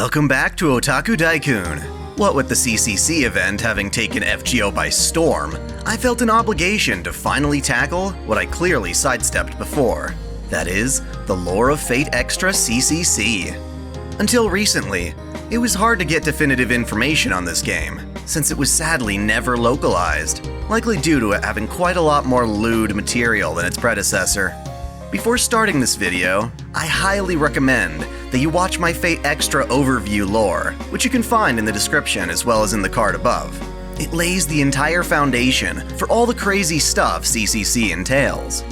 Welcome back to Otaku Daikun. What with the CCC event having taken FGO by storm, I felt an obligation to finally tackle what I clearly sidestepped before. That is, the Lore of Fate Extra CCC. Until recently, it was hard to get definitive information on this game, since it was sadly never localized, likely due to it having quite a lot more lewd material than its predecessor. Before starting this video, I highly recommend that you watch my Fate Extra overview lore, which you can find in the description as well as in the card above. It lays the entire foundation for all the crazy stuff CCC entails.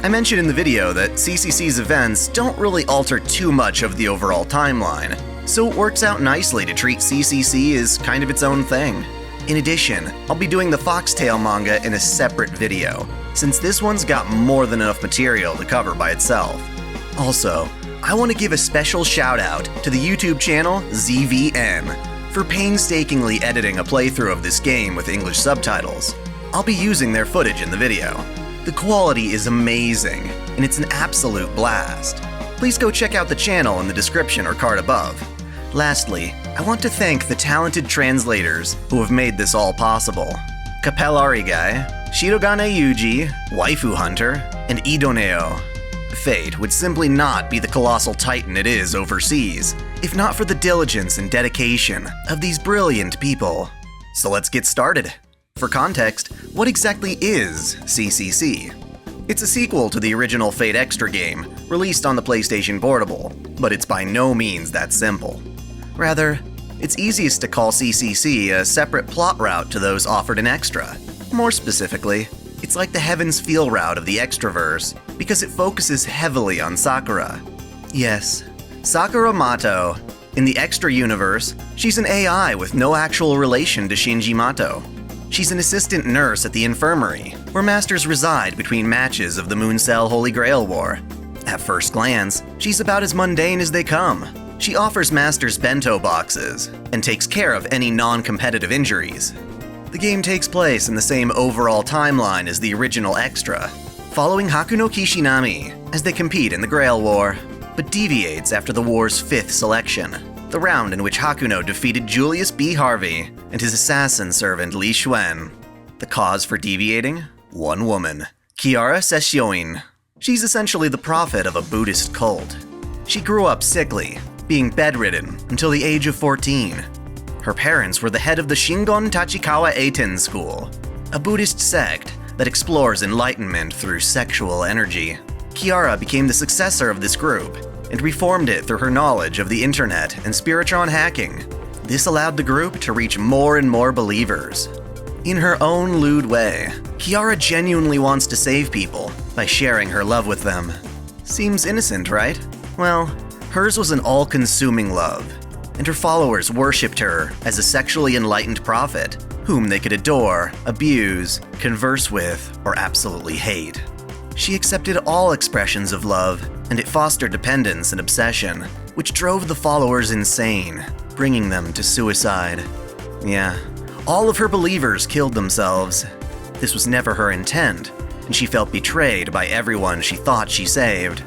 I mentioned in the video that CCC's events don't really alter too much of the overall timeline, so it works out nicely to treat CCC as kind of its own thing. In addition, I'll be doing the Foxtail manga in a separate video, since this one's got more than enough material to cover by itself. Also, I want to give a special shout out to the YouTube channel ZVN for painstakingly editing a playthrough of this game with English subtitles. I'll be using their footage in the video. The quality is amazing, and it's an absolute blast. Please go check out the channel in the description or card above. Lastly, I want to thank the talented translators who have made this all possible. Capellaaurigae, ShiroganeYuuji, WaifuHunter, and Idoneyo. Fate would simply not be the colossal titan it is overseas, if not for the diligence and dedication of these brilliant people. So let's get started. For context, what exactly is CCC? It's a sequel to the original Fate Extra game, released on the PlayStation Portable, but it's by no means that simple. Rather, it's easiest to call CCC a separate plot route to those offered in Extra. More specifically, it's like the Heaven's Feel route of the Extraverse, because it focuses heavily on Sakura. Yes, Sakura Mato. In the Extra universe, she's an AI with no actual relation to Shinji Mato. She's an assistant nurse at the infirmary, where masters reside between matches of the Mooncell Holy Grail War. At first glance, she's about as mundane as they come. She offers masters bento boxes, and takes care of any non-competitive injuries. The game takes place in the same overall timeline as the original Extra, following Hakuno Kishinami as they compete in the Grail War, but deviates after the war's 5th selection, the round in which Hakuno defeated Julius B. Harvey and his assassin servant Li Xuan. The cause for deviating? One woman, Kiara Sesshoin. She's essentially the prophet of a Buddhist cult. She grew up sickly, being bedridden until the age of 14. Her parents were the head of the Shingon Tachikawa Eiten School, a Buddhist sect that explores enlightenment through sexual energy. Kiara became the successor of this group and reformed it through her knowledge of the internet and Spiritron hacking. This allowed the group to reach more and more believers. In her own lewd way, Kiara genuinely wants to save people by sharing her love with them. Seems innocent, right? Well, hers was an all-consuming love, and her followers worshipped her as a sexually enlightened prophet, whom they could adore, abuse, converse with, or absolutely hate. She accepted all expressions of love, and it fostered dependence and obsession, which drove the followers insane, bringing them to suicide. Yeah, all of her believers killed themselves. This was never her intent, and she felt betrayed by everyone she thought she saved.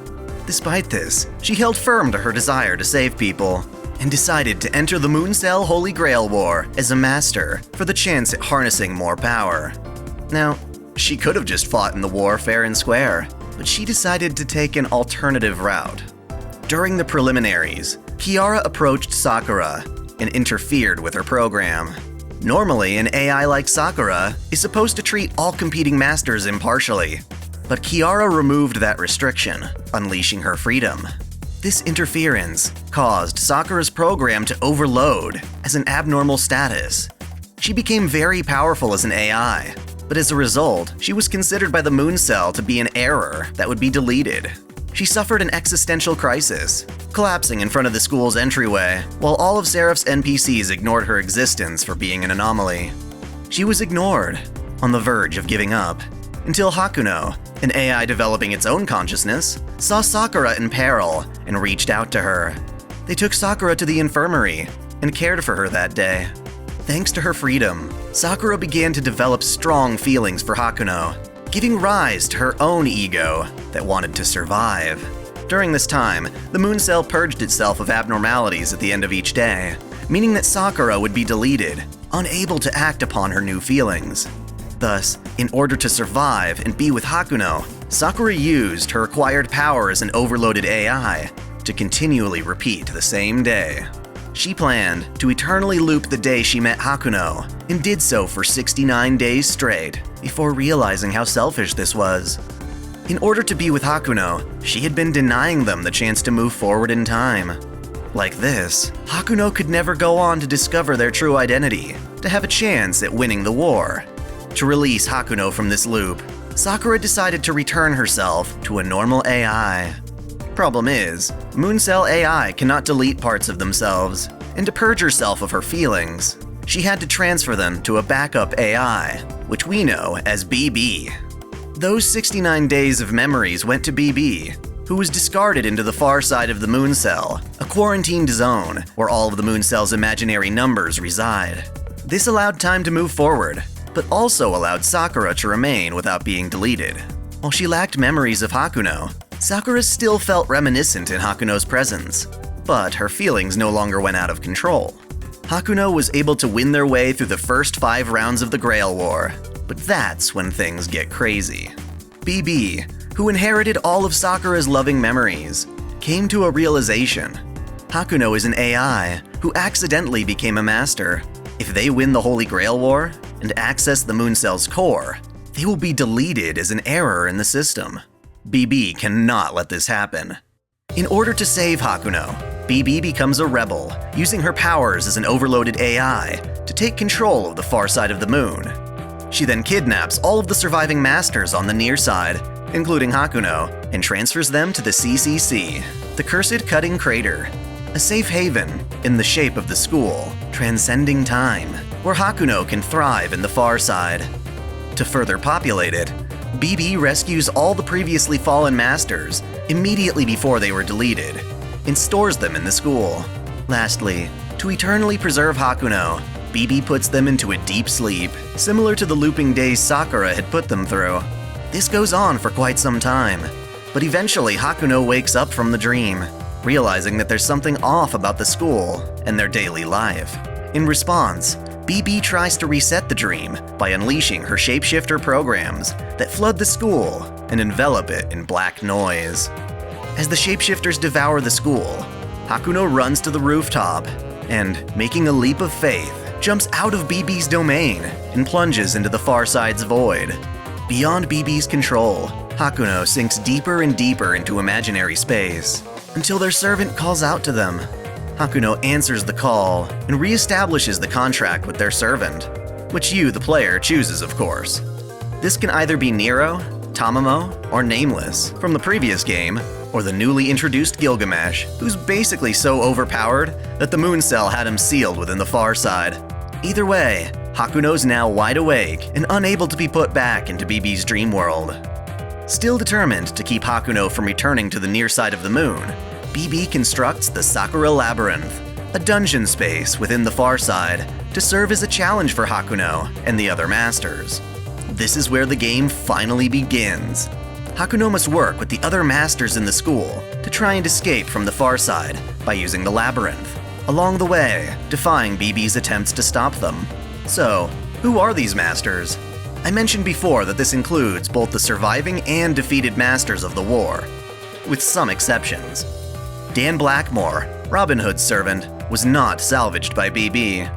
Despite this, she held firm to her desire to save people, and decided to enter the Mooncell Holy Grail War as a master for the chance at harnessing more power. Now, she could have just fought in the war fair and square, but she decided to take an alternative route. During the preliminaries, Kiara approached Sakura and interfered with her program. Normally, an AI like Sakura is supposed to treat all competing masters impartially, but Kiara removed that restriction, unleashing her freedom. This interference caused Sakura's program to overload as an abnormal status. She became very powerful as an AI, but as a result, she was considered by the Mooncell to be an error that would be deleted. She suffered an existential crisis, collapsing in front of the school's entryway, while all of Seraph's NPCs ignored her existence for being an anomaly. She was ignored, on the verge of giving up, until Hakuno, an AI developing its own consciousness, saw Sakura in peril and reached out to her. They took Sakura to the infirmary and cared for her that day. Thanks to her freedom, Sakura began to develop strong feelings for Hakuno, giving rise to her own ego that wanted to survive. During this time, the moon cell purged itself of abnormalities at the end of each day, meaning that Sakura would be deleted, unable to act upon her new feelings. Thus, in order to survive and be with Hakuno, Sakura used her acquired power as an overloaded AI to continually repeat the same day. She planned to eternally loop the day she met Hakuno, and did so for 69 days straight, before realizing how selfish this was. In order to be with Hakuno, she had been denying them the chance to move forward in time. Like this, Hakuno could never go on to discover their true identity, to have a chance at winning the war. To release Hakuno from this loop, Sakura decided to return herself to a normal AI. Problem is, Mooncell AI cannot delete parts of themselves, and to purge herself of her feelings, she had to transfer them to a backup AI, which we know as BB. Those 69 days of memories went to BB, who was discarded into the far side of the Mooncell, a quarantined zone where all of the Mooncell's imaginary numbers reside. This allowed time to move forward, but also allowed Sakura to remain without being deleted. While she lacked memories of Hakuno, Sakura still felt reminiscent in Hakuno's presence, but her feelings no longer went out of control. Hakuno was able to win their way through the first 5 rounds of the Grail War, but that's when things get crazy. BB, who inherited all of Sakura's loving memories, came to a realization. Hakuno is an AI who accidentally became a master. If they win the Holy Grail War and access the Mooncell's core, they will be deleted as an error in the system. BB cannot let this happen. In order to save Hakuno, BB becomes a rebel, using her powers as an overloaded AI to take control of the far side of the moon. She then kidnaps all of the surviving masters on the near side, including Hakuno, and transfers them to the CCC, the Cursed Cutting Crater, a safe haven in the shape of the school, transcending time, where Hakuno can thrive in the far side. To further populate it, BB rescues all the previously fallen masters immediately before they were deleted, and stores them in the school. Lastly, to eternally preserve Hakuno, BB puts them into a deep sleep, similar to the looping days Sakura had put them through. This goes on for quite some time, but eventually Hakuno wakes up from the dream, realizing that there's something off about the school and their daily life. In response, BB tries to reset the dream by unleashing her shapeshifter programs that flood the school and envelop it in black noise. As the shapeshifters devour the school, Hakuno runs to the rooftop and, making a leap of faith, jumps out of BB's domain and plunges into the far side's void. Beyond BB's control, Hakuno sinks deeper and deeper into imaginary space, until their servant calls out to them. Hakuno answers the call and reestablishes the contract with their servant, which you, the player, chooses, of course. This can either be Nero, Tamamo, or Nameless from the previous game, or the newly introduced Gilgamesh, who's basically so overpowered that the Mooncell had him sealed within the far side. Either way, Hakuno's now wide awake and unable to be put back into BB's dream world. Still determined to keep Hakuno from returning to the near side of the moon, BB constructs the Sakura Labyrinth, a dungeon space within the far side, to serve as a challenge for Hakuno and the other masters. This is where the game finally begins. Hakuno must work with the other masters in the school to try and escape from the far side by using the labyrinth, along the way defying BB's attempts to stop them. So, who are these masters? I mentioned before that this includes both the surviving and defeated masters of the war, with some exceptions. Dan Blackmore, Robin Hood's servant, was not salvaged by BB.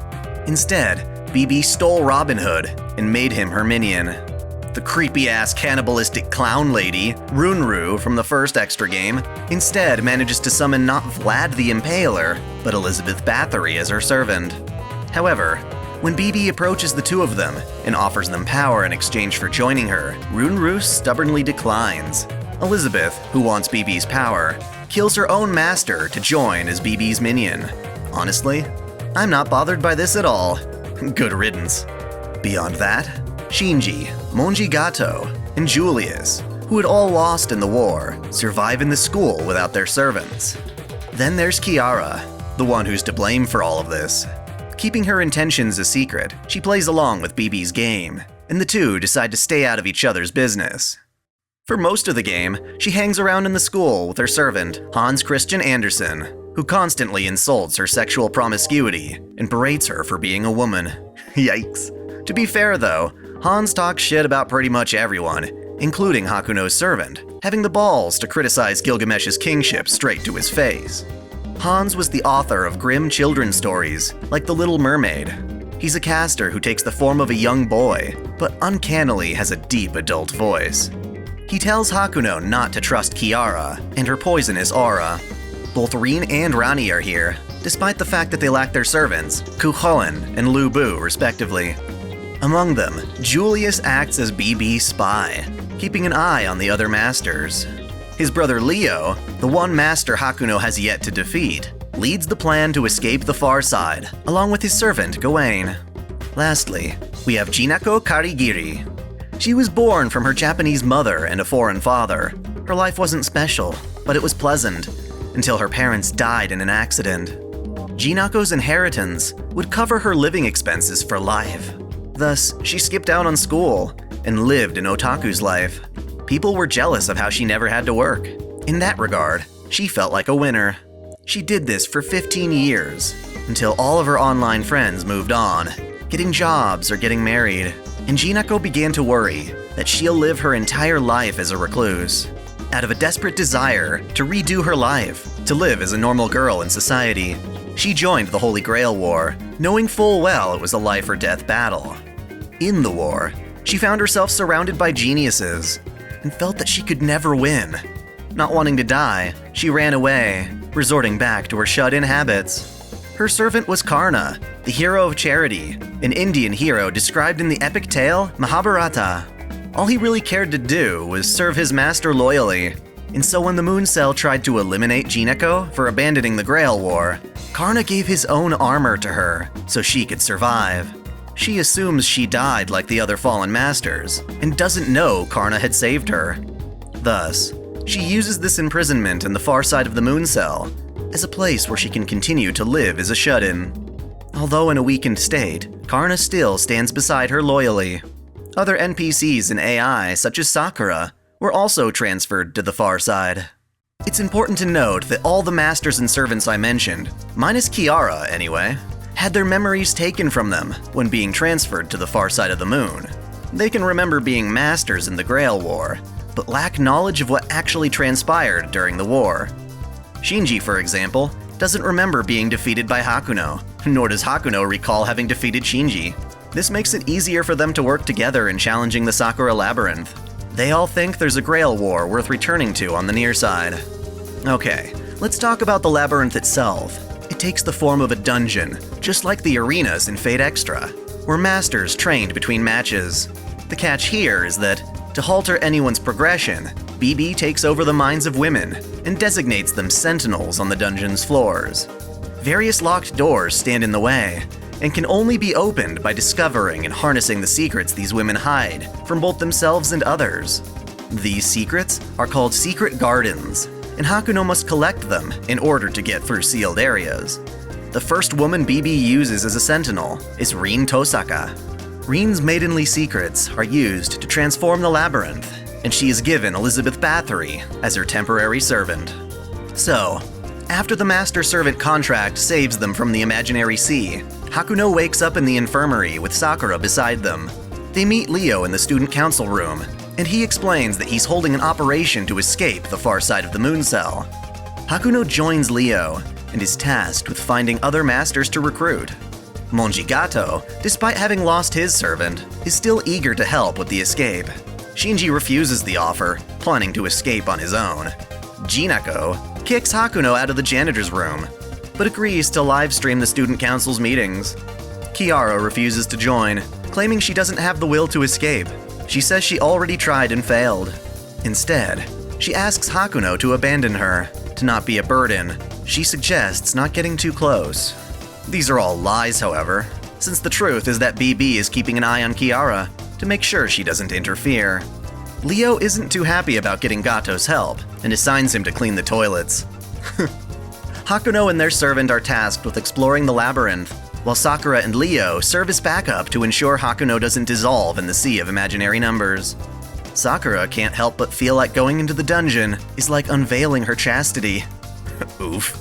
Instead, BB stole Robin Hood and made him her minion. The creepy-ass cannibalistic clown lady, Runru from the first extra game, instead manages to summon not Vlad the Impaler, but Elizabeth Bathory as her servant. However, when BB approaches the two of them and offers them power in exchange for joining her, Runru stubbornly declines. Elizabeth, who wants BB's power, kills her own master to join as BB's minion. Honestly, I'm not bothered by this at all. Good riddance. Beyond that, Shinji, Monjigato, and Julius, who had all lost in the war, survive in the school without their servants. Then there's Kiara, the one who's to blame for all of this. Keeping her intentions a secret, she plays along with BB's game, and the two decide to stay out of each other's business. For most of the game, she hangs around in the school with her servant, Hans Christian Andersen, who constantly insults her sexual promiscuity and berates her for being a woman. Yikes. To be fair though, Hans talks shit about pretty much everyone, including Hakuno's servant, having the balls to criticize Gilgamesh's kingship straight to his face. Hans was the author of grim children's stories, like The Little Mermaid. He's a caster who takes the form of a young boy, but uncannily has a deep adult voice. He tells Hakuno not to trust Kiara and her poisonous aura. Both Rin and Rani are here, despite the fact that they lack their servants, Kuhoen and Lu Bu, respectively. Among them, Julius acts as BB's spy, keeping an eye on the other masters. His brother Leo, the one master Hakuno has yet to defeat, leads the plan to escape the far side, along with his servant Gawain. Lastly, we have Jinako Karigiri. She was born from her Japanese mother and a foreign father. Her life wasn't special, but it was pleasant, until her parents died in an accident. Jinako's inheritance would cover her living expenses for life. Thus, she skipped out on school and lived an otaku's life. People were jealous of how she never had to work. In that regard, she felt like a winner. She did this for 15 years, until all of her online friends moved on, getting jobs or getting married, and Jinako began to worry that she'll live her entire life as a recluse. Out of a desperate desire to redo her life, to live as a normal girl in society, she joined the Holy Grail War, knowing full well it was a life or death battle. In the war, she found herself surrounded by geniuses, and felt that she could never win. Not wanting to die, she ran away, resorting back to her shut-in habits. Her servant was Karna, the hero of charity, an Indian hero described in the epic tale Mahabharata. All he really cared to do was serve his master loyally, and so when the Moon Cell tried to eliminate Jinako for abandoning the Grail War, Karna gave his own armor to her so she could survive. She assumes she died like the other fallen masters, and doesn't know Karna had saved her. Thus, she uses this imprisonment in the far side of the Moon Cell as a place where she can continue to live as a shut-in. Although in a weakened state, Karna still stands beside her loyally. Other NPCs and AI, such as Sakura, were also transferred to the far side. It's important to note that all the masters and servants I mentioned, minus Kiara anyway, had their memories taken from them when being transferred to the far side of the moon. They can remember being masters in the Grail War, but lack knowledge of what actually transpired during the war. Shinji, for example, doesn't remember being defeated by Hakuno, nor does Hakuno recall having defeated Shinji. This makes it easier for them to work together in challenging the Sakura Labyrinth. They all think there's a Grail War worth returning to on the near side. Okay, let's talk about the Labyrinth itself. It takes the form of a dungeon, just like the arenas in Fate Extra, where masters trained between matches. The catch here is that, to halter anyone's progression, BB takes over the minds of women and designates them Sentinels on the dungeon's floors. Various locked doors stand in the way, and can only be opened by discovering and harnessing the secrets these women hide from both themselves and others. These secrets are called Secret Gardens, and Hakuno must collect them in order to get through sealed areas. The first woman BB uses as a sentinel is Rin Tosaka. Rin's maidenly secrets are used to transform the labyrinth, and she is given Elizabeth Bathory as her temporary servant. So, after the master-servant contract saves them from the imaginary sea, Hakuno wakes up in the infirmary with Sakura beside them. They meet Leo in the student council room, and he explains that he's holding an operation to escape the far side of the Moon Cell. Hakuno joins Leo and is tasked with finding other masters to recruit. Monjigato, despite having lost his servant, is still eager to help with the escape. Shinji refuses the offer, planning to escape on his own. Jinako kicks Hakuno out of the janitor's room, but agrees to livestream the student council's meetings. Kiara refuses to join, claiming she doesn't have the will to escape. She says she already tried and failed. Instead, she asks Hakuno to abandon her. To not be a burden, she suggests not getting too close. These are all lies, however, since the truth is that BB is keeping an eye on Kiara to make sure she doesn't interfere. Leo isn't too happy about getting Gato's help and assigns him to clean the toilets. Hakuno and their servant are tasked with exploring the labyrinth, while Sakura and Leo serve as backup to ensure Hakuno doesn't dissolve in the sea of imaginary numbers. Sakura can't help but feel like going into the dungeon is like unveiling her chastity. Oof.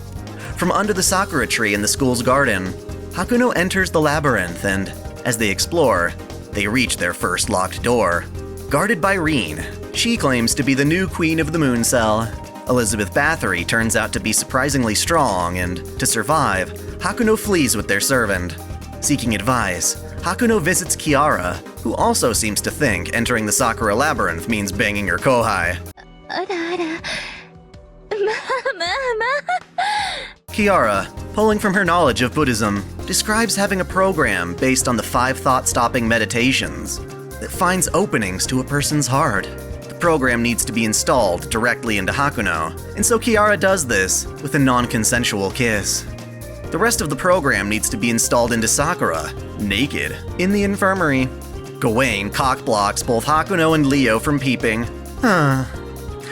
From under the sakura tree in the school's garden, Hakuno enters the labyrinth and, as they explore, they reach their first locked door. Guarded by Reen, she claims to be the new queen of the moon cell. Elizabeth Bathory turns out to be surprisingly strong, and to survive, Hakuno flees with their servant. Seeking advice, Hakuno visits Kiara, who also seems to think entering the Sakura Labyrinth means banging her kohai. Kiara, pulling from her knowledge of Buddhism, describes having a program based on the 5 thought-stopping meditations that finds openings to a person's heart. The program needs to be installed directly into Hakuno, and so Kiara does this with a non-consensual kiss. The rest of the program needs to be installed into Sakura, naked, in the infirmary. Gawain cockblocks both Hakuno and Leo from peeping.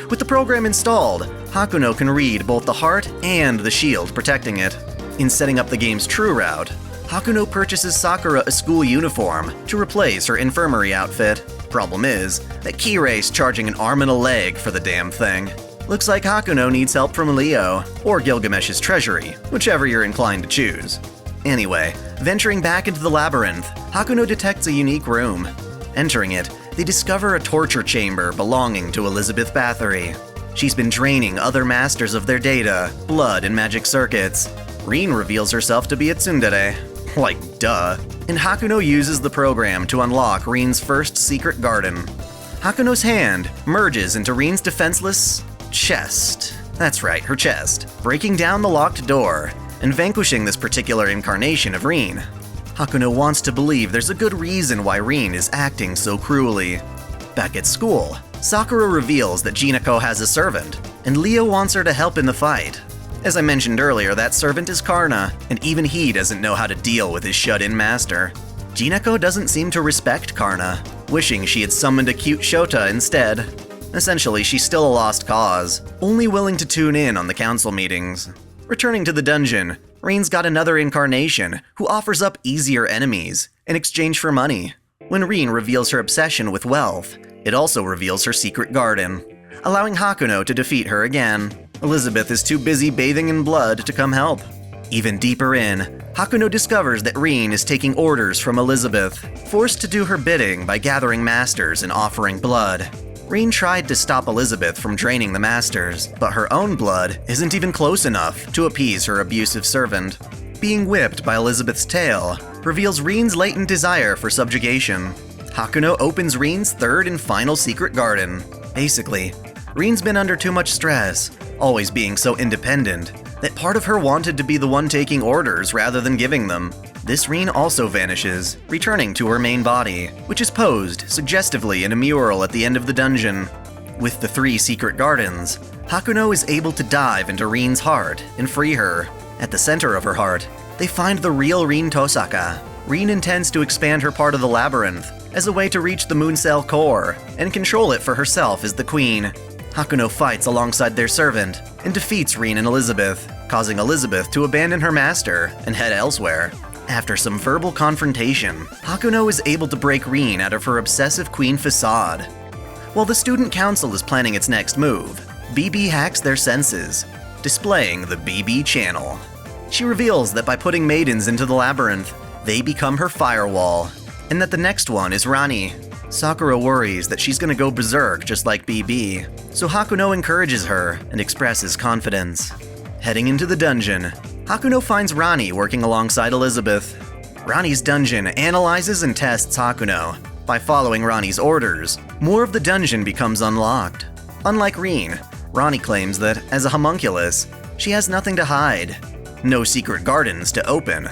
With the program installed, Hakuno can read both the heart and the shield protecting it. In setting up the game's true route, Hakuno purchases Sakura a school uniform to replace her infirmary outfit. Problem is that Kirai's charging an arm and a leg for the damn thing. Looks like Hakuno needs help from Leo, or Gilgamesh's treasury, whichever you're inclined to choose. Anyway, venturing back into the labyrinth, Hakuno detects a unique room. Entering it, they discover a torture chamber belonging to Elizabeth Bathory. She's been draining other masters of their data, blood, and magic circuits. Reen reveals herself to be a tsundere. Like, duh. And Hakuno uses the program to unlock Reen's first secret garden. Hakuno's hand merges into Reen's defenseless chest. That's right, her chest, breaking down the locked door and vanquishing this particular incarnation of Reen. Hakuno wants to believe there's a good reason why Reen is acting so cruelly. Back at school, Sakura reveals that Jinako has a servant, and Leo wants her to help in the fight. As I mentioned earlier, that servant is Karna, and even he doesn't know how to deal with his shut-in master. Jinako doesn't seem to respect Karna, wishing she had summoned a cute Shota instead. Essentially, she's still a lost cause, only willing to tune in on the council meetings. Returning to the dungeon, Reen's got another incarnation who offers up easier enemies in exchange for money. When Reen reveals her obsession with wealth, it also reveals her secret garden, allowing Hakuno to defeat her again. Elizabeth is too busy bathing in blood to come help. Even deeper in, Hakuno discovers that Reen is taking orders from Elizabeth, forced to do her bidding by gathering masters and offering blood. Reen tried to stop Elizabeth from draining the masters, but her own blood isn't even close enough to appease her abusive servant. Being whipped by Elizabeth's tail reveals Reen's latent desire for subjugation. Hakuno opens Reen's third and final secret garden. Basically, Reen's been under too much stress, always being so independent, that part of her wanted to be the one taking orders rather than giving them. This Reen also vanishes, returning to her main body, which is posed suggestively in a mural at the end of the dungeon. With the 3 secret gardens, Hakuno is able to dive into Reen's heart and free her. At the center of her heart, they find the real Reen Tosaka. Reen intends to expand her part of the labyrinth as a way to reach the moon cell core and control it for herself as the queen. Hakuno fights alongside their servant and defeats Reen and Elizabeth, causing Elizabeth to abandon her master and head elsewhere. After some verbal confrontation, Hakuno is able to break Reen out of her obsessive queen facade. While the student council is planning its next move, BB hacks their senses, displaying the BB channel. She reveals that by putting maidens into the labyrinth, they become her firewall, and that the next one is Rani. Sakura worries that she's gonna go berserk just like BB, so Hakuno encourages her and expresses confidence. Heading into the dungeon, Hakuno finds Rani working alongside Elizabeth. Rani's dungeon analyzes and tests Hakuno. By following Rani's orders, more of the dungeon becomes unlocked. Unlike Reen, Rani claims that, as a homunculus, she has nothing to hide. No secret gardens to open.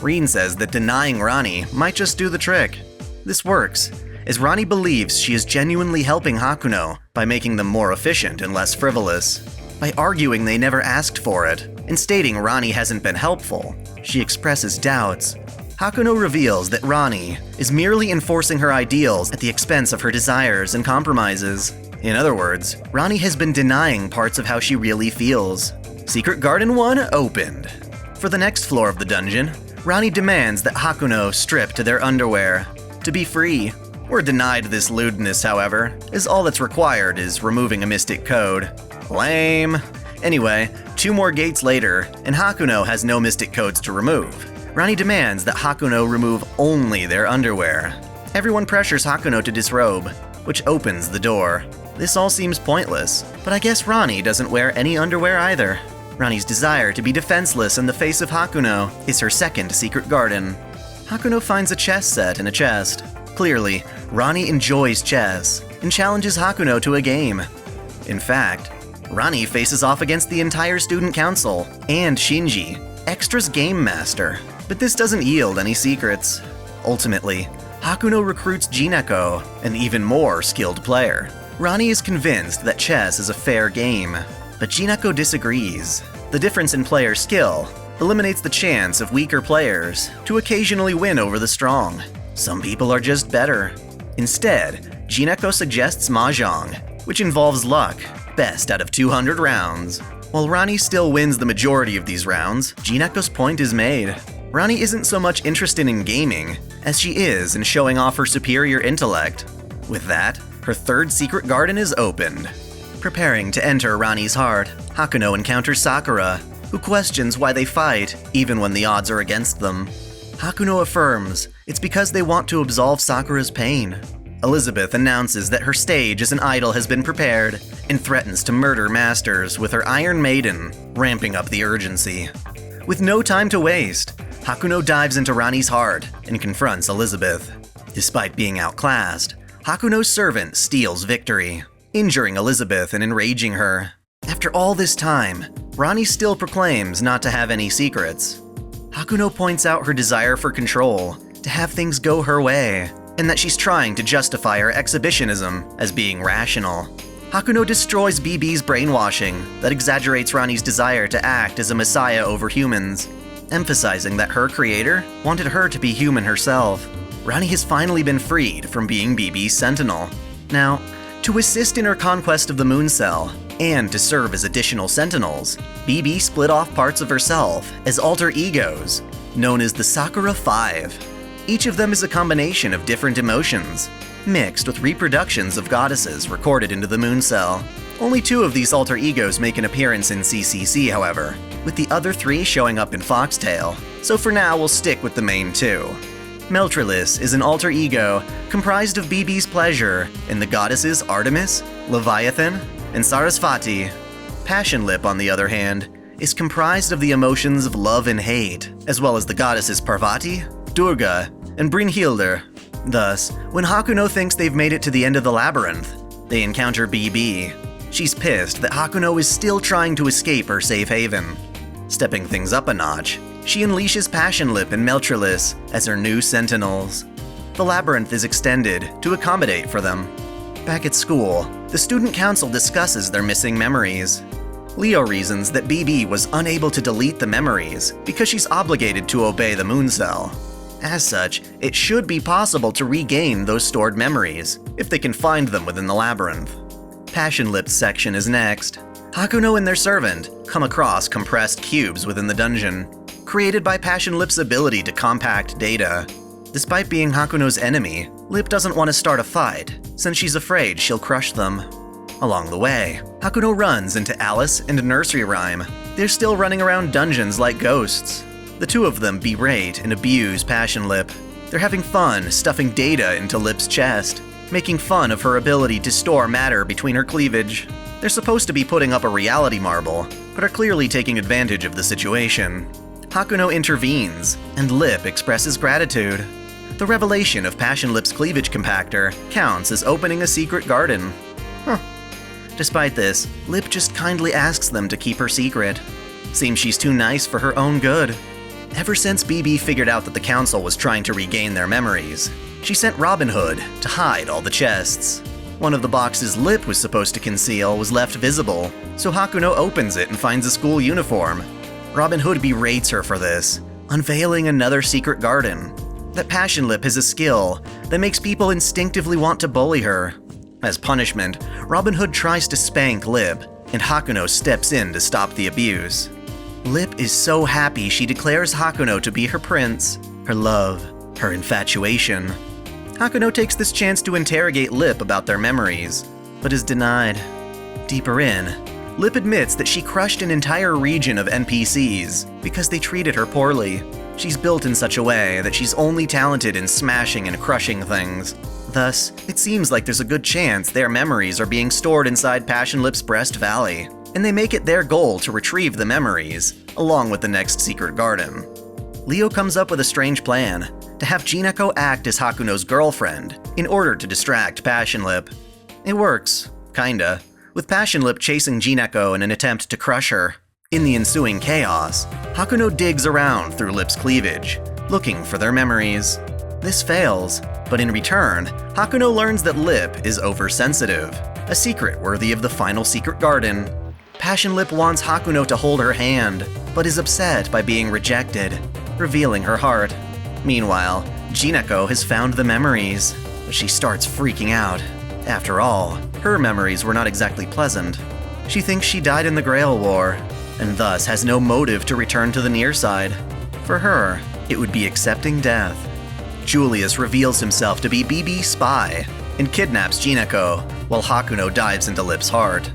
Reen says that denying Rani might just do the trick. This works, as Rani believes she is genuinely helping Hakuno by making them more efficient and less frivolous. By arguing they never asked for it, and stating Rani hasn't been helpful, she expresses doubts. Hakuno reveals that Rani is merely enforcing her ideals at the expense of her desires and compromises. In other words, Rani has been denying parts of how she really feels. Secret Garden 1 opened. For the next floor of the dungeon, Rani demands that Hakuno strip to their underwear. To be free, We're denied this lewdness, however, as all that's required is removing a mystic code. Lame. Anyway, 2 more gates later, and Hakuno has no mystic codes to remove. Rani demands that Hakuno remove only their underwear. Everyone pressures Hakuno to disrobe, which opens the door. This all seems pointless, but I guess Rani doesn't wear any underwear either. Rani's desire to be defenseless in the face of Hakuno is her second secret garden. Hakuno finds a chess set in a chest. Clearly, Rani enjoys chess and challenges Hakuno to a game. In fact, Rani faces off against the entire student council and Shinji, Extra's game master, but this doesn't yield any secrets. Ultimately, Hakuno recruits Jinako, an even more skilled player. Rani is convinced that chess is a fair game, but Jinako disagrees. The difference in player skill eliminates the chance of weaker players to occasionally win over the strong. Some people are just better. Instead, Jinako suggests Mahjong, which involves luck, best out of 200 rounds. While Rani still wins the majority of these rounds, Jinako's point is made. Rani isn't so much interested in gaming as she is in showing off her superior intellect. With that, her third secret garden is opened. Preparing to enter Rani's heart, Hakuno encounters Sakura, who questions why they fight even when the odds are against them. Hakuno affirms it's because they want to absolve Sakura's pain. Elizabeth announces that her stage as an idol has been prepared and threatens to murder Masters with her Iron Maiden, ramping up the urgency. With no time to waste, Hakuno dives into Rani's heart and confronts Elizabeth. Despite being outclassed, Hakuno's servant steals victory, injuring Elizabeth and enraging her. After all this time, Rani still proclaims not to have any secrets. Hakuno points out her desire for control, to have things go her way, and that she's trying to justify her exhibitionism as being rational. Hakuno destroys BB's brainwashing that exaggerates Rani's desire to act as a messiah over humans, emphasizing that her creator wanted her to be human herself. Rani has finally been freed from being BB's sentinel. Now, to assist in her conquest of the Moon Cell, and to serve as additional sentinels, BB split off parts of herself as alter egos, known as the Sakura 5. Each of them is a combination of different emotions, mixed with reproductions of goddesses recorded into the Moon Cell. Only 2 of these alter egos make an appearance in CCC, however, with the other 3 showing up in Foxtail, so for now we'll stick with the main 2. Meltryllis is an alter ego comprised of BB's pleasure and the goddesses Artemis, Leviathan, and Sarasvati. Passionlip, on the other hand, is comprised of the emotions of love and hate, as well as the goddesses Parvati, Durga, and Brynhildr. Thus, when Hakuno thinks they've made it to the end of the labyrinth, they encounter BB. She's pissed that Hakuno is still trying to escape her safe haven. Stepping things up a notch, she unleashes Passionlip and Meltryllis as her new Sentinels. The labyrinth is extended to accommodate for them. Back at school, the student council discusses their missing memories. Leo reasons that BB was unable to delete the memories because she's obligated to obey the Moon Cell. As such, it should be possible to regain those stored memories if they can find them within the labyrinth. Passionlip's section is next. Hakuno and their servant come across compressed cubes within the dungeon, created by Passionlip's ability to compact data. Despite being Hakuno's enemy, Lip doesn't want to start a fight, since she's afraid she'll crush them. Along the way, Hakuno runs into Alice and Nursery Rhyme. They're still running around dungeons like ghosts. The 2 of them berate and abuse Passionlip. They're having fun stuffing data into Lip's chest, making fun of her ability to store matter between her cleavage. They're supposed to be putting up a reality marble, but are clearly taking advantage of the situation. Hakuno intervenes, and Lip expresses gratitude. The revelation of Passionlip's cleavage compactor counts as opening a secret garden. Despite this, Lip just kindly asks them to keep her secret. Seems she's too nice for her own good. Ever since BB figured out that the council was trying to regain their memories, she sent Robin Hood to hide all the chests. One of the boxes Lip was supposed to conceal was left visible, so Hakuno opens it and finds a school uniform. Robin Hood berates her for this, unveiling another secret garden. That Passionlip has a skill that makes people instinctively want to bully her. As punishment, Robin Hood tries to spank Lip, and Hakuno steps in to stop the abuse. Lip is so happy she declares Hakuno to be her prince, her love, her infatuation. Hakuno takes this chance to interrogate Lip about their memories, but is denied. Deeper in, Lip admits that she crushed an entire region of NPCs because they treated her poorly. She's built in such a way that she's only talented in smashing and crushing things. Thus, it seems like there's a good chance their memories are being stored inside Passionlip's Breast Valley, and they make it their goal to retrieve the memories, along with the next secret garden. Leo comes up with a strange plan, to have Jinako act as Hakuno's girlfriend, in order to distract Passionlip. It works, kinda, with Passionlip chasing Jinako in an attempt to crush her. In the ensuing chaos, Hakuno digs around through Lip's cleavage, looking for their memories. This fails, but in return, Hakuno learns that Lip is oversensitive, a secret worthy of the final secret garden. Passionlip wants Hakuno to hold her hand, but is upset by being rejected, revealing her heart. Meanwhile, Jinako has found the memories, but she starts freaking out. After all, her memories were not exactly pleasant. She thinks she died in the Grail War, and thus has no motive to return to the near side. For her, it would be accepting death. Julius reveals himself to be BB's spy and kidnaps Jinako, while Hakuno dives into Lip's heart.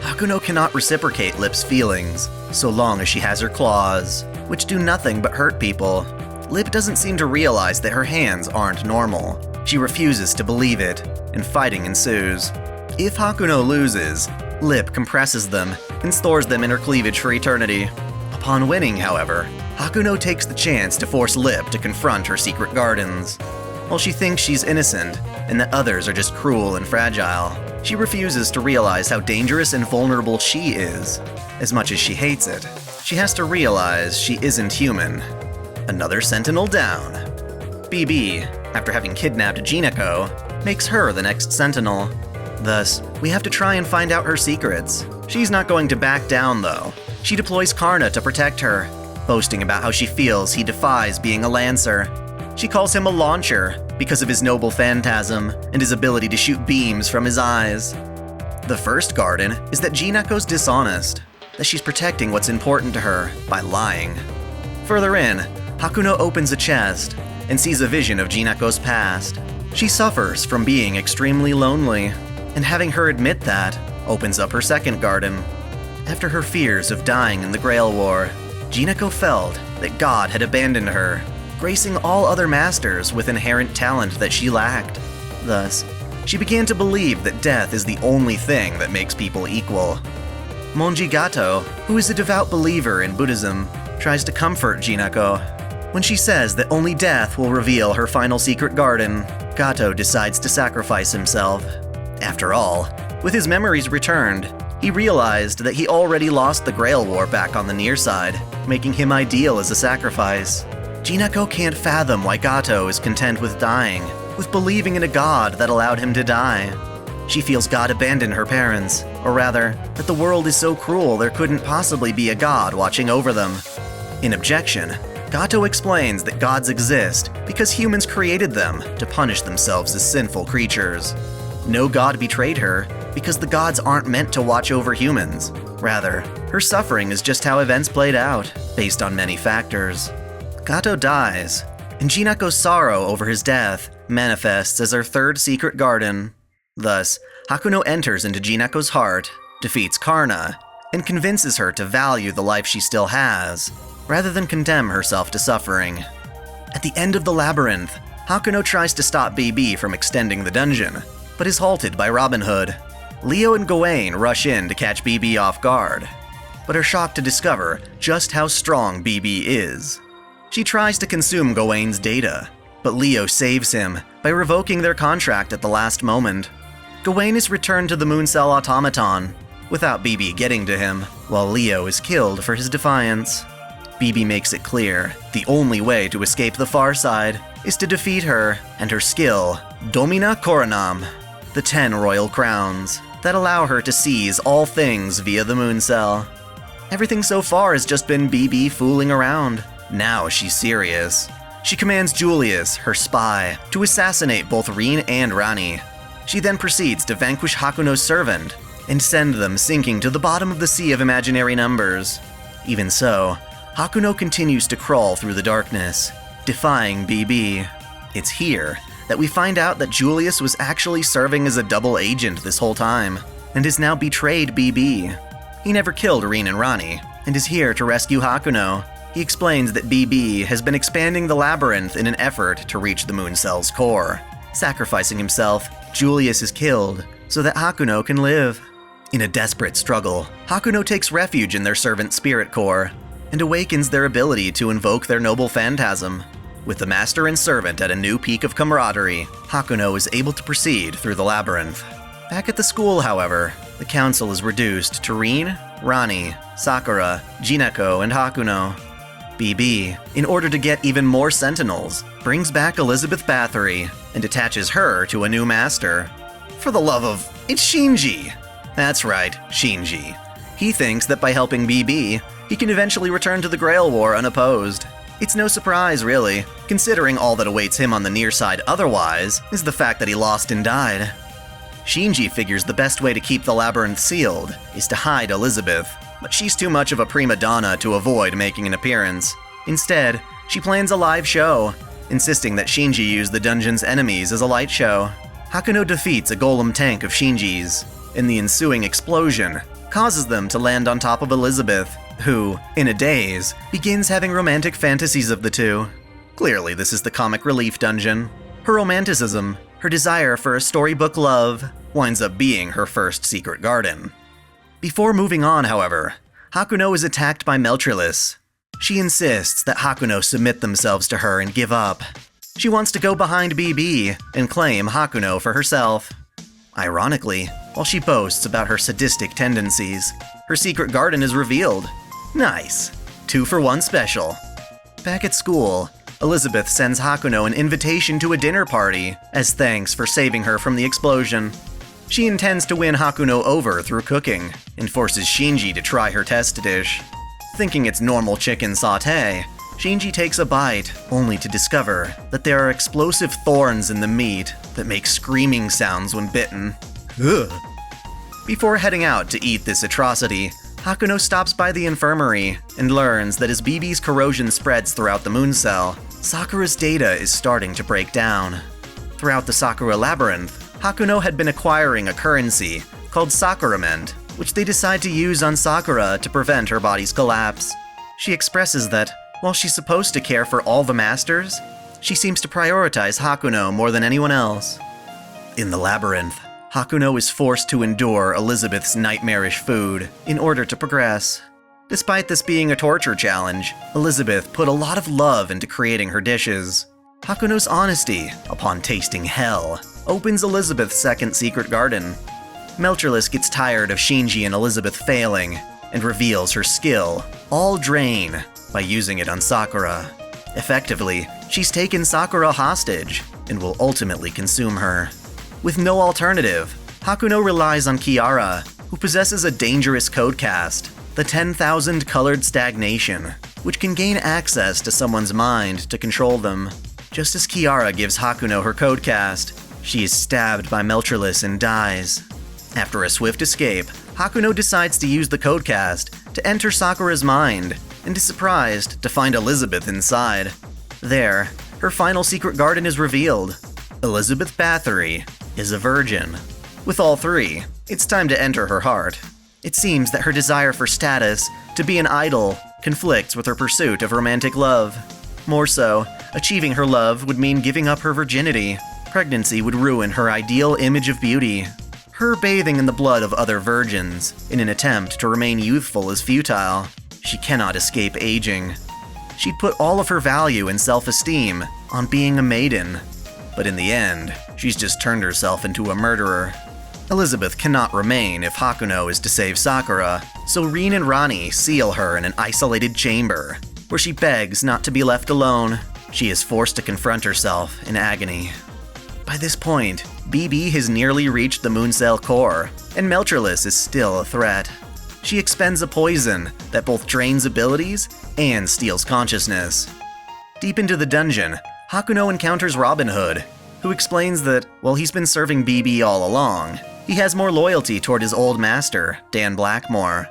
Hakuno cannot reciprocate Lip's feelings, so long as she has her claws, which do nothing but hurt people. Lip doesn't seem to realize that her hands aren't normal. She refuses to believe it, and fighting ensues. If Hakuno loses, Lip compresses them and stores them in her cleavage for eternity. Upon winning, however, Hakuno takes the chance to force Lip to confront her secret gardens. While she thinks she's innocent and that others are just cruel and fragile, she refuses to realize how dangerous and vulnerable she is. As much as she hates it, she has to realize she isn't human. Another Sentinel down. BB, after having kidnapped Jinako, makes her the next Sentinel. Thus, we have to try and find out her secrets. She's not going to back down, though. She deploys Karna to protect her, boasting about how she feels he defies being a Lancer. She calls him a launcher because of his noble phantasm and his ability to shoot beams from his eyes. The first garden is that Jinako's dishonest, that she's protecting what's important to her by lying. Further in, Hakuno opens a chest and sees a vision of Jinako's past. She suffers from being extremely lonely, and having her admit that opens up her second garden. After her fears of dying in the Grail War, Jinako felt that God had abandoned her, gracing all other masters with inherent talent that she lacked. Thus, she began to believe that death is the only thing that makes people equal. Monji Gato, who is a devout believer in Buddhism, tries to comfort Jinako. When she says that only death will reveal her final secret garden, Gato decides to sacrifice himself. After all, with his memories returned, he realized that he already lost the Grail War back on the near side, making him ideal as a sacrifice. Jinako can't fathom why Gato is content with dying, with believing in a god that allowed him to die. She feels God abandoned her parents, or rather, that the world is so cruel there couldn't possibly be a god watching over them. In objection, Gato explains that gods exist because humans created them to punish themselves as sinful creatures. No god betrayed her because the gods aren't meant to watch over humans. Rather, her suffering is just how events played out, based on many factors. Gato dies, and Jinako's sorrow over his death manifests as her third secret garden. Thus, Hakuno enters into Jinako's heart, defeats Karna, and convinces her to value the life she still has, rather than condemn herself to suffering. At the end of the Labyrinth, Hakuno tries to stop BB from extending the dungeon, but is halted by Robin Hood. Leo and Gawain rush in to catch BB off guard, but are shocked to discover just how strong BB is. She tries to consume Gawain's data, but Leo saves him by revoking their contract at the last moment. Gawain is returned to the Mooncell automaton, without BB getting to him, while Leo is killed for his defiance. BB makes it clear the only way to escape the far side is to defeat her and her skill, Domina Coronam, the 10 royal crowns that allow her to seize all things via the Mooncell. Everything so far has just been BB fooling around. Now she's serious. She commands Julius, her spy, to assassinate both Reen and Rani. She then proceeds to vanquish Hakuno's servant and send them sinking to the bottom of the sea of imaginary numbers. Even so, Hakuno continues to crawl through the darkness, defying BB. It's here that we find out that Julius was actually serving as a double agent this whole time, and has now betrayed BB. He never killed Rin and Rani, and is here to rescue Hakuno. He explains that BB has been expanding the Labyrinth in an effort to reach the moon cell's core. Sacrificing himself, Julius is killed so that Hakuno can live. In a desperate struggle, Hakuno takes refuge in their servant spirit core and awakens their ability to invoke their noble phantasm. With the master and servant at a new peak of camaraderie, Hakuno is able to proceed through the labyrinth. Back at the school, however, the council is reduced to Rin, Rani, Sakura, Jinako, and Hakuno. BB, in order to get even more Sentinels, brings back Elizabeth Bathory and attaches her to a new master. For the love of... it's Shinji! That's right, Shinji. He thinks that by helping BB, he can eventually return to the Grail War unopposed. It's no surprise, really, considering all that awaits him on the near side otherwise is the fact that he lost and died. Shinji figures the best way to keep the labyrinth sealed is to hide Elizabeth, but she's too much of a prima donna to avoid making an appearance. Instead, she plans a live show, insisting that Shinji use the dungeon's enemies as a light show. Hakuno defeats a golem tank of Shinji's, and the ensuing explosion causes them to land on top of Elizabeth, who, in a daze, begins having romantic fantasies of the two. Clearly, this is the comic relief dungeon. Her romanticism, her desire for a storybook love, winds up being her first secret garden. Before moving on, however, Hakuno is attacked by Meltryllis. She insists that Hakuno submit themselves to her and give up. She wants to go behind BB and claim Hakuno for herself. Ironically, while she boasts about her sadistic tendencies, her secret garden is revealed. Nice. 2-for-1 special. Back at school, Elizabeth sends Hakuno an invitation to a dinner party as thanks for saving her from the explosion. She intends to win Hakuno over through cooking and forces Shinji to try her test dish. Thinking it's normal chicken sauté, Shinji takes a bite, only to discover that there are explosive thorns in the meat that make screaming sounds when bitten. Ugh. Before heading out to eat this atrocity, Hakuno stops by the infirmary and learns that as BB's corrosion spreads throughout the moon cell, Sakura's data is starting to break down. Throughout the Sakura Labyrinth, Hakuno had been acquiring a currency called Sakurament, which they decide to use on Sakura to prevent her body's collapse. She expresses that, while she's supposed to care for all the masters, she seems to prioritize Hakuno more than anyone else. In the labyrinth, Hakuno is forced to endure Elizabeth's nightmarish food in order to progress. Despite this being a torture challenge, Elizabeth put a lot of love into creating her dishes. Hakuno's honesty, upon tasting hell, opens Elizabeth's second secret garden. Meltryllis gets tired of Shinji and Elizabeth failing, and reveals her skill, all drain, by using it on Sakura. Effectively, she's taken Sakura hostage, and will ultimately consume her. With no alternative, Hakuno relies on Kiara, who possesses a dangerous codecast, the 10,000 Colored Stagnation, which can gain access to someone's mind to control them. Just as Kiara gives Hakuno her codecast, she is stabbed by Meltryllis and dies. After a swift escape, Hakuno decides to use the codecast to enter Sakura's mind, and is surprised to find Elizabeth inside. There, her final secret garden is revealed. Elizabeth Bathory is a virgin. With all three, it's time to enter her heart. It seems that her desire for status, to be an idol, conflicts with her pursuit of romantic love. More so, achieving her love would mean giving up her virginity. Pregnancy would ruin her ideal image of beauty. Her bathing in the blood of other virgins, in an attempt to remain youthful, is futile. She cannot escape aging. She'd put all of her value and self-esteem on being a maiden. But in the end, she's just turned herself into a murderer. Elizabeth cannot remain if Hakuno is to save Sakura, so Rin and Rani seal her in an isolated chamber, where she begs not to be left alone. She is forced to confront herself in agony. By this point, BB has nearly reached the moon cell core, and Meltryllis is still a threat. She expends a poison that both drains abilities and steals consciousness. Deep into the dungeon, Hakuno encounters Robin Hood, who explains that, while he's been serving BB all along, he has more loyalty toward his old master, Dan Blackmore.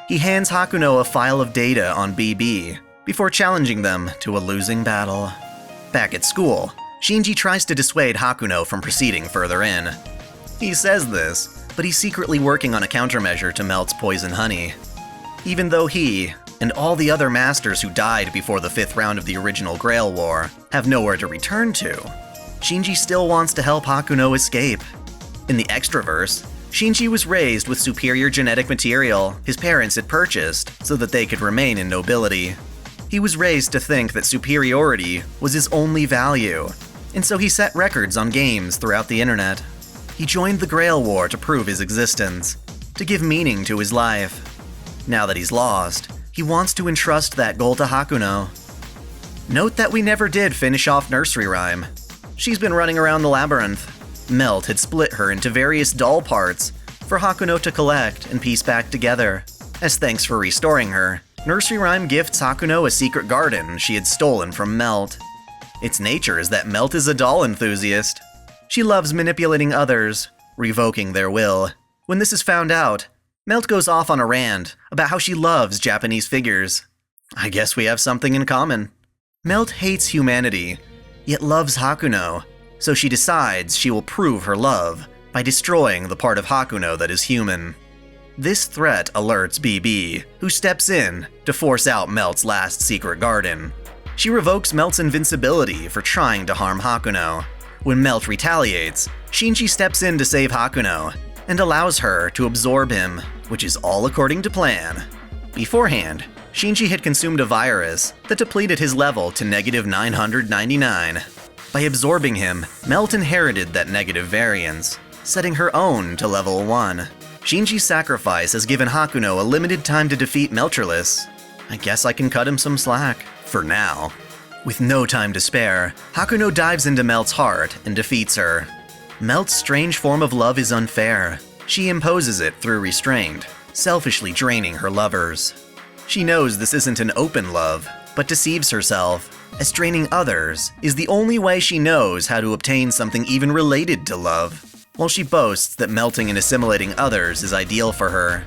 He hands Hakuno a file of data on BB, before challenging them to a losing battle. Back at school, Shinji tries to dissuade Hakuno from proceeding further in. He says this, but he's secretly working on a countermeasure to Melt's poison honey. Even though he, and all the other masters who died before the 5th round of the original Grail War, have nowhere to return to, Shinji still wants to help Hakuno escape. In the Extraverse, Shinji was raised with superior genetic material his parents had purchased so that they could remain in nobility. He was raised to think that superiority was his only value, and so he set records on games throughout the internet. He joined the Grail War to prove his existence, to give meaning to his life. Now that he's lost, he wants to entrust that goal to Hakuno. Note that we never did finish off Nursery Rhyme. She's been running around the labyrinth. Melt had split her into various doll parts for Hakuno to collect and piece back together. As thanks for restoring her, Nursery Rhyme gifts Hakuno a secret garden she had stolen from Melt. Its nature is that Melt is a doll enthusiast. She loves manipulating others, revoking their will. When this is found out, Melt goes off on a rant about how she loves Japanese figures. I guess we have something in common. Melt hates humanity, yet loves Hakuno, so she decides she will prove her love by destroying the part of Hakuno that is human. This threat alerts BB, who steps in to force out Melt's last secret garden. She revokes Melt's invincibility for trying to harm Hakuno. When Melt retaliates, Shinji steps in to save Hakuno and allows her to absorb him, which is all according to plan. Beforehand, Shinji had consumed a virus that depleted his level to -999. By absorbing him, Melt inherited that negative variance, setting her own to level 1. Shinji's sacrifice has given Hakuno a limited time to defeat Meltryllis. I guess I can cut him some slack, for now. With no time to spare, Hakuno dives into Melt's heart and defeats her. Melt's strange form of love is unfair. She imposes it through restraint, selfishly draining her lovers. She knows this isn't an open love, but deceives herself, as draining others is the only way she knows how to obtain something even related to love. While she boasts that melting and assimilating others is ideal for her,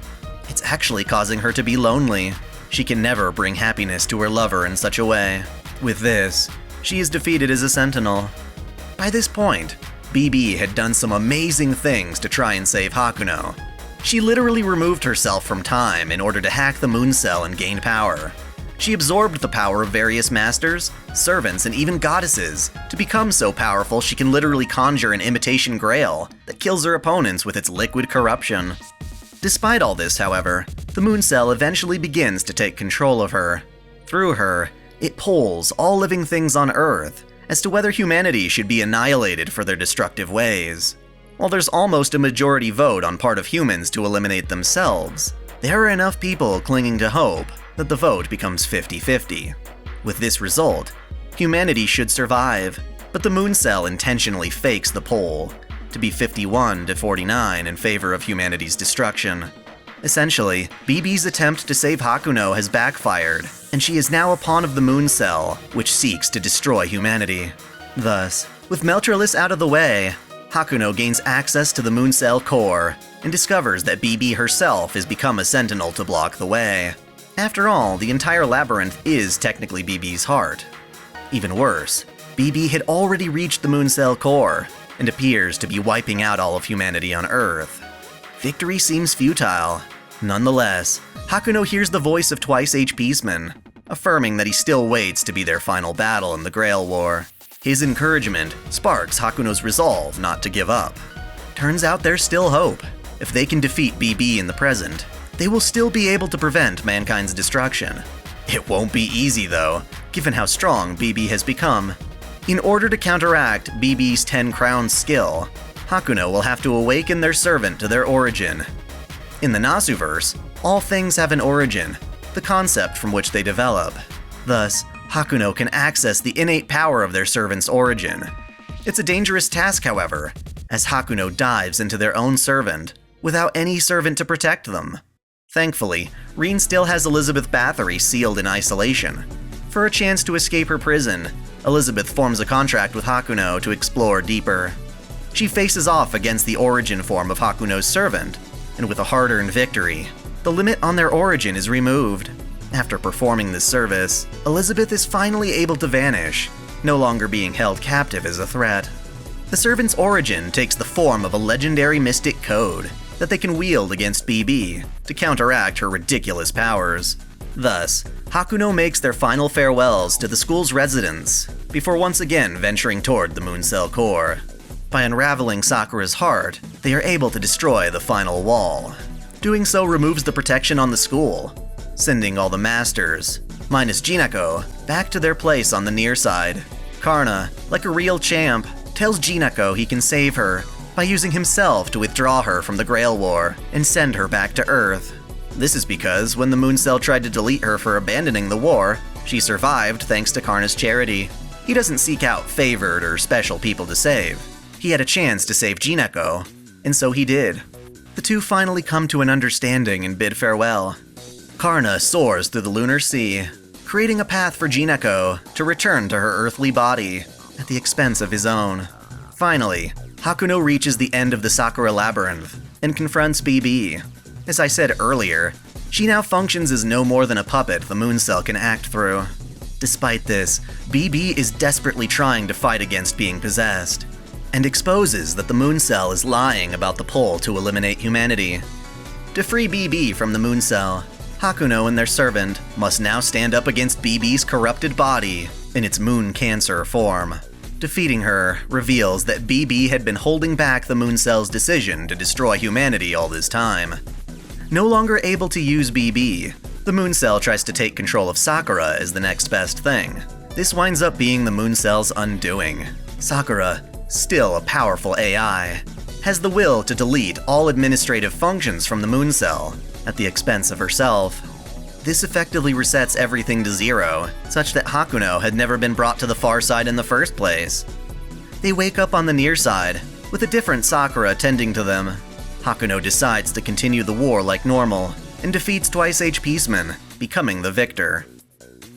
it's actually causing her to be lonely. She can never bring happiness to her lover in such a way. With this, she is defeated as a Sentinel. By this point, BB had done some amazing things to try and save Hakuno. She literally removed herself from time in order to hack the moon cell and gain power. She absorbed the power of various masters, servants, and even goddesses to become so powerful she can literally conjure an imitation grail that kills her opponents with its liquid corruption. Despite all this, however, the moon cell eventually begins to take control of her. Through her, it polls all living things on Earth as to whether humanity should be annihilated for their destructive ways. While there's almost a majority vote on part of humans to eliminate themselves, there are enough people clinging to hope that the vote becomes 50-50. With this result, humanity should survive, but the moon cell intentionally fakes the poll to be 51-49 in favor of humanity's destruction. Essentially, BB's attempt to save Hakuno has backfired, and she is now a pawn of the moon cell, which seeks to destroy humanity. Thus, with Meltryllis out of the way, Hakuno gains access to the moon cell core and discovers that BB herself has become a sentinel to block the way. After all, the entire labyrinth is technically BB's heart. Even worse, BB had already reached the moon cell core and appears to be wiping out all of humanity on Earth. Victory seems futile. Nonetheless, Hakuno hears the voice of Twice H. Peaceman, affirming that he still waits to be their final battle in the Grail War. His encouragement sparks Hakuno's resolve not to give up. Turns out there's still hope. If they can defeat BB in the present, they will still be able to prevent mankind's destruction. It won't be easy though, given how strong BB has become. In order to counteract BB's 10 crowns skill, Hakuno will have to awaken their servant to their origin. In the Nasuverse, all things have an origin, the concept from which they develop. Thus, Hakuno can access the innate power of their servant's origin. It's a dangerous task, however, as Hakuno dives into their own servant without any servant to protect them. Thankfully, Reen still has Elizabeth Bathory sealed in isolation. For a chance to escape her prison, Elizabeth forms a contract with Hakuno to explore deeper. She faces off against the origin form of Hakuno's servant, and with a hard-earned victory, the limit on their origin is removed. After performing this service, Elizabeth is finally able to vanish, no longer being held captive as a threat. The servant's origin takes the form of a legendary mystic code that they can wield against BB to counteract her ridiculous powers. Thus, Hakuno makes their final farewells to the school's residents before once again venturing toward the Mooncell core. By unraveling Sakura's heart, they are able to destroy the final wall. Doing so removes the protection on the school, sending all the masters, minus Jinako, back to their place on the near side. Karna, like a real champ, tells Jinako he can save her by using himself to withdraw her from the Grail War and send her back to Earth. This is because when the Mooncell tried to delete her for abandoning the war, she survived thanks to Karna's charity. He doesn't seek out favored or special people to save. He had a chance to save Jinako, and so he did. The two finally come to an understanding and bid farewell. Karna soars through the lunar sea, creating a path for Jinako to return to her earthly body at the expense of his own. Finally, Hakuno reaches the end of the Sakura Labyrinth and confronts BB. As I said earlier, she now functions as no more than a puppet the Mooncell can act through. Despite this, BB is desperately trying to fight against being possessed, and exposes that the Mooncell is lying about the pull to eliminate humanity. To free BB from the Mooncell, Hakuno and their servant must now stand up against BB's corrupted body in its moon cancer form. Defeating her reveals that BB had been holding back the Mooncell's decision to destroy humanity all this time. No longer able to use BB, the Mooncell tries to take control of Sakura as the next best thing. This winds up being the Mooncell's undoing. Sakura, still a powerful AI, has the will to delete all administrative functions from the Mooncell at the expense of herself. This effectively resets everything to zero, such that Hakuno had never been brought to the far side in the first place. They wake up on the near side, with a different Sakura tending to them. Hakuno decides to continue the war like normal, and defeats Twice H Peaceman, becoming the victor.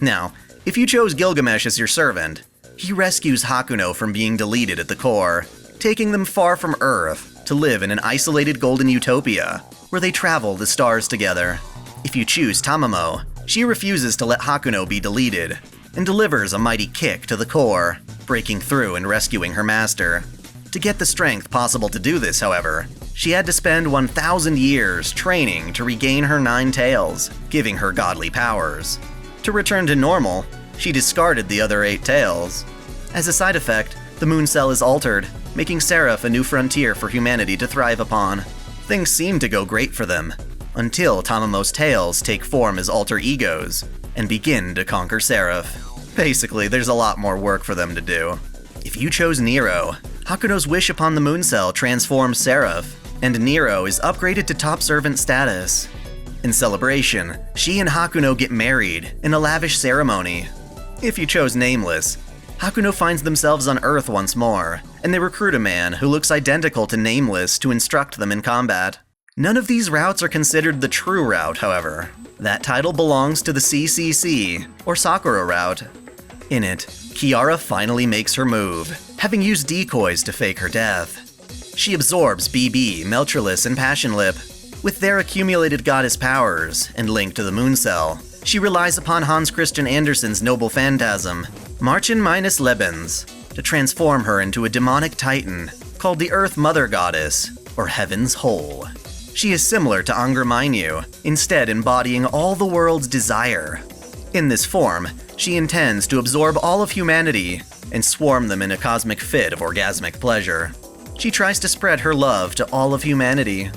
Now, if you chose Gilgamesh as your servant, he rescues Hakuno from being deleted at the core, taking them far from Earth to live in an isolated golden utopia, where they travel the stars together. If you choose Tamamo, she refuses to let Hakuno be deleted, and delivers a mighty kick to the core, breaking through and rescuing her master. To get the strength possible to do this, however, she had to spend 1,000 years training to regain her 9 tails, giving her godly powers. To return to normal, she discarded the other 8 tails. As a side effect, the Mooncell is altered, making Seraph a new frontier for humanity to thrive upon. Things seem to go great for them, until Tamamo's tails take form as alter egos and begin to conquer Seraph. Basically, there's a lot more work for them to do. If you chose Nero, Hakuno's wish upon the Mooncell transforms Seraph, and Nero is upgraded to top servant status. In celebration, she and Hakuno get married in a lavish ceremony. If you chose Nameless, Hakuno finds themselves on Earth once more, and they recruit a man who looks identical to Nameless to instruct them in combat. None of these routes are considered the true route, however. That title belongs to the CCC, or Sakura route. In it, Kiara finally makes her move, having used decoys to fake her death. She absorbs BB, Meltryllis, and Passionlip. With their accumulated goddess powers and link to the Mooncell, she relies upon Hans Christian Andersen's noble phantasm, Marchen meines Lebens, to transform her into a demonic titan called the Earth Mother Goddess, or Heaven's Whole. She is similar to Angra Mainyu, instead embodying all the world's desire. In this form, she intends to absorb all of humanity and swarm them in a cosmic fit of orgasmic pleasure. She tries to spread her love to all of humanity.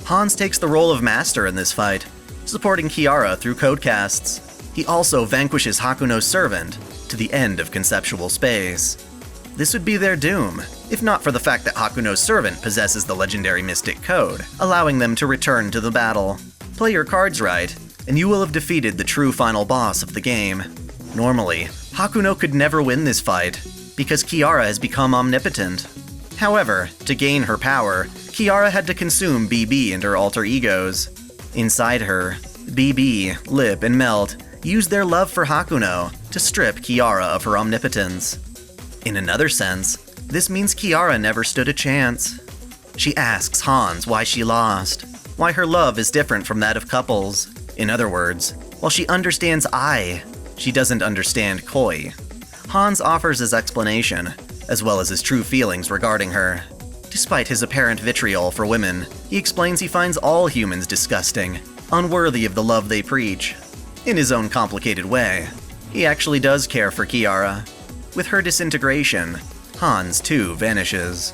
Hans takes the role of master in this fight, supporting Kiara through codecasts. He also vanquishes Hakuno's servant to the end of conceptual space. This would be their doom, if not for the fact that Hakuno's servant possesses the legendary mystic code, allowing them to return to the battle. Play your cards right, and you will have defeated the true final boss of the game. Normally, Hakuno could never win this fight, because Kiara has become omnipotent. However, to gain her power, Kiara had to consume BB and her alter egos. Inside her, BB, Lip, and Melt used their love for Hakuno to strip Kiara of her omnipotence. In another sense, this means Kiara never stood a chance. She asks Hans why she lost, why her love is different from that of couples. In other words, while she understands I, she doesn't understand Koi. Hans offers his explanation, as well as his true feelings regarding her. Despite his apparent vitriol for women, he explains he finds all humans disgusting, unworthy of the love they preach. In his own complicated way, he actually does care for Kiara. With her disintegration, Hans too vanishes.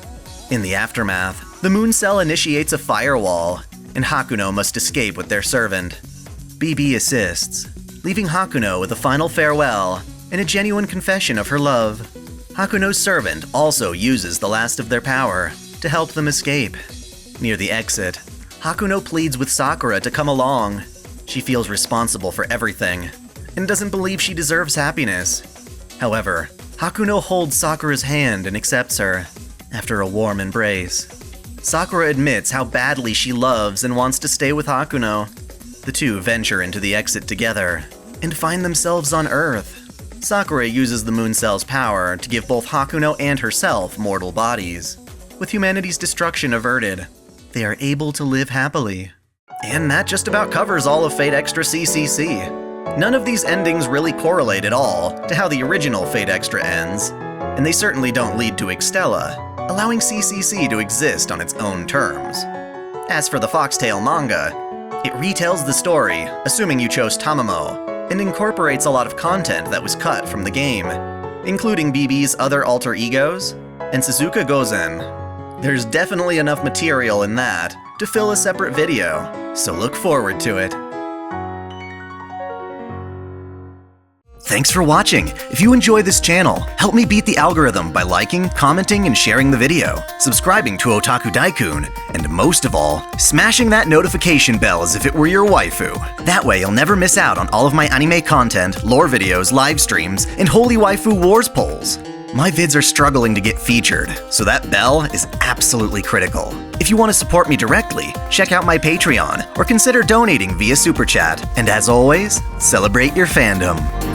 In the aftermath, the moon cell initiates a firewall, and Hakuno must escape with their servant. BB assists, leaving Hakuno with a final farewell and a genuine confession of her love. Hakuno's servant also uses the last of their power to help them escape. Near the exit, Hakuno pleads with Sakura to come along. She feels responsible for everything and doesn't believe she deserves happiness. However, Hakuno holds Sakura's hand and accepts her. After a warm embrace, Sakura admits how badly she loves and wants to stay with Hakuno. The two venture into the exit together and find themselves on Earth. Sakura uses the moon cell's power to give both Hakuno and herself mortal bodies. With humanity's destruction averted, they are able to live happily. And that just about covers all of Fate Extra CCC. None of these endings really correlate at all to how the original Fate Extra ends, and they certainly don't lead to Extella, allowing CCC to exist on its own terms. As for the Foxtail manga, it retells the story, assuming you chose Tamamo, and incorporates a lot of content that was cut from the game, including BB's other alter egos and Suzuka Gozen. There's definitely enough material in that to fill a separate video, so look forward to it. Thanks for watching! If you enjoy this channel, help me beat the algorithm by liking, commenting, and sharing the video, subscribing to Otaku Daikun, and most of all, smashing that notification bell as if it were your waifu. That way you'll never miss out on all of my anime content, lore videos, live streams, and Holy Waifu Wars polls. My vids are struggling to get featured, so that bell is absolutely critical. If you want to support me directly, check out my Patreon, or consider donating via Super Chat. And as always, celebrate your fandom.